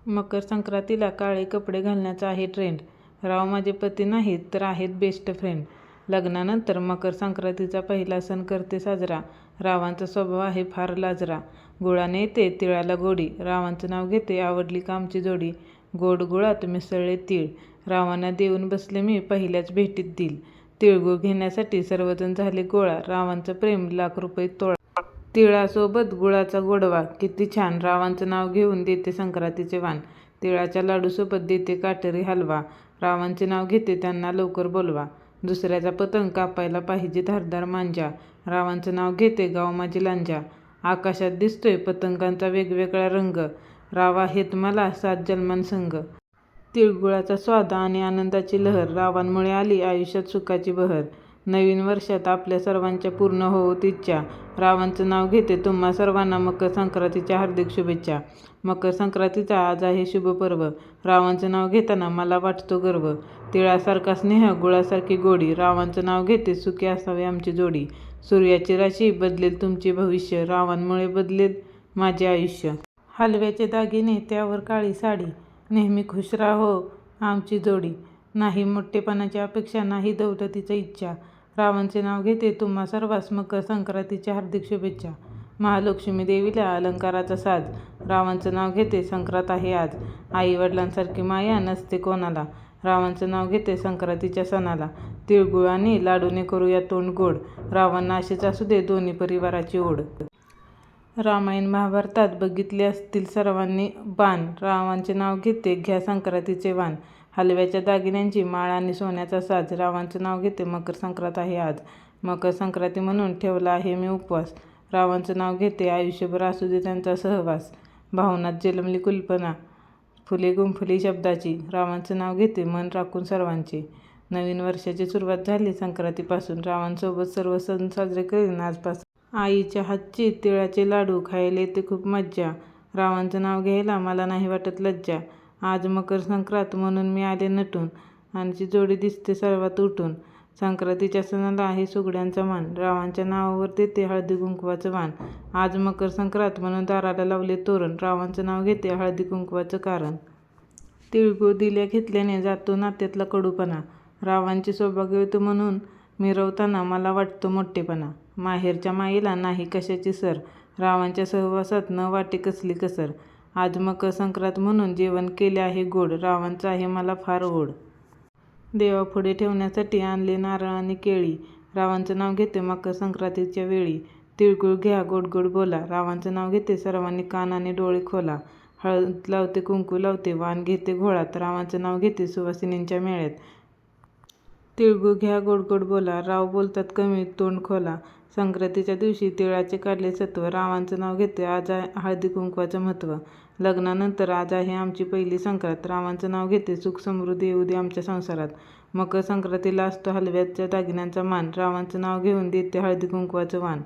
मकर संक्रांतीला काळे कपडे घालण्याचा आहे ट्रेंड. राव माझे पती नाहीत तर आहेत बेस्ट फ्रेंड. लग्नानंतर मकर संक्रांतीचा पहिला सण करते साजरा. रावांचा स्वभाव आहे फार लाजरा. गुळाने येते तिळाला गोडी. रावांचं नाव घेते आवडली का आमची जोडी. गोड गुळात मिसळले तीळ. रावांना देऊन बसले मी पहिल्याच भेटीत दिल. तिळगुळ घेण्यासाठी सर्वजण झाले गोळा. रावांचं प्रेम ₹1,00,000 तोळा. तिळासोबत गुळाचा गोडवा किती छान. रावांचं नाव घेऊन देते संक्रांतीचे वाण. तिळाच्या लाडूसोबत देते काटेरी हलवा. रावांचे नाव घेते त्यांना लवकर बोलवा. दुसऱ्याचा पतंग कापायला पाहिजे धारदार मांजा. रावांचं नाव घेते गाव माझी लांजा. आकाशात दिसतोय पतंगांचा वेगवेगळा रंग. राव आहेत मला 7 जन्मांसंग. तिळगुळाचा स्वाद आणि आनंदाची लहर. रावांमुळे आली आयुष्यात सुखाची बहर. नवीन वर्षात आपल्या सर्वांच्या पूर्ण होवोत इच्छा. रावांचं नाव घेते तुम्हा सर्वांना मकर संक्रांतीच्या हार्दिक शुभेच्छा. मकर संक्रांतीचा आज आहे शुभ पर्व. रावांचं नाव घेताना मला वाटतो गर्व. तिळासारखा स्नेह गुळासारखी गोडी. रावांचं नाव घेते सुखी असावी आमची जोडी. सूर्याची राशी बदलेल तुमचे भविष्य. रावांमुळे बदलेल माझे आयुष्य. हलव्याचे दागिने त्यावर काळी साडी. नेहमी खुश राहो आमची जोडी. नाही मोठेपणाची अपेक्षा नाही दौलतीची इच्छा. रावांचे नाव घेते तुम्हा सर्वांस मकर संक्रांतीच्या हार्दिक शुभेच्छा. महालक्ष्मी देवीला अलंकाराचा साज. रावांचं नाव घेते संक्रांत आहे आज. आई वडिलांसारखी माया नसते कोणाला. रावांचं नाव घेते संक्रांतीच्या सणाला. तिळगुळाने लाडूने करूया तोंड गोड. रावांना अशीच असू दे दोन्ही परिवाराची ओढ. रामायण महाभारतात बघितले असतील सर्वांनी बाण. रावांचे नाव घेते घ्या संक्रांतीचे वाण. हलव्याच्या दागिन्यांची माळ आणि सोन्याचा साज. रावांचं नाव घेते मकर संक्रांत आहे आज. मकर संक्रांती म्हणून ठेवला आहे मी उपवास. रावांचं नाव घेते आयुष्यभर असू दे त्यांचा सहवास. भावनात जन्मली कल्पना फुले गुंफली शब्दाची. रावांचं नाव घेते मन राखून सर्वांचे. नवीन वर्षाची सुरुवात झाली संक्रांतीपासून. रावांसोबत सर्व सण साजरे करीन आजपासून. आईच्या हातचे तिळाचे लाडू खायला येते खूप मज्जा. रावांचं नाव घ्यायला मला नाही वाटत लज्जा. आज मकर संक्रांत म्हणून मी आले नटून. आमची जोडी दिसते सर्वात उठून. संक्रांतीच्या सणाला आहे सुगड्यांचा मान. रावांच्या नावावर देते हळदी कुंकवाचं वाण. आज मकर संक्रांत म्हणून दाराला लावले तोरण. रावांचं नाव घेते हळदी कुंकवाचं कारण. तिळगुळ दिल्या घेतल्याने जातो नात्यातला कडूपणा. रावांचे सौभाग्यवती म्हणून मिरवताना मला वाटतो मोठेपणा. माहेरच्या माईला नाही कशाची सर. रावांच्या सहवासात न वाटे कसली कसर. आज मकर संक्रांत म्हणून जेवण केले आहे गोड. रावांचं आहे मला फार ओढ. देवापुढे ठेवण्यासाठी आणले नारळ आणि केळी. रावांचं नाव घेते मकर संक्रांतीच्या वेळी. तिळगुळ घ्या गोड गोड बोला. रावांचं नाव घेते सर्वांनी कान आणि डोळे खोला. हळद लावते कुंकू लावते वाण घेते घोळात. रावांचं नाव घेते सुवासिनींच्या मेळ्यात. तिळगुळ घ्या गोड गोड बोला. राव बोलतात कमी तोंड खोला. संक्रांतीच्या दिवशी तिळाचे काढले सत्व. रावांचं नाव घेते आज हळदी कुंकवाचं महत्त्व. लग्नानंतर आज आहे आमची पहिली संक्रांत. रावांचं नाव घेते सुख समृद्धी येऊ दे आमच्या संसारात. मकर संक्रांतीला असतो हलव्याच्या दागिन्यांचा मान. रावांचं नाव घेऊन देते हळदी कुंकवाचं वाण.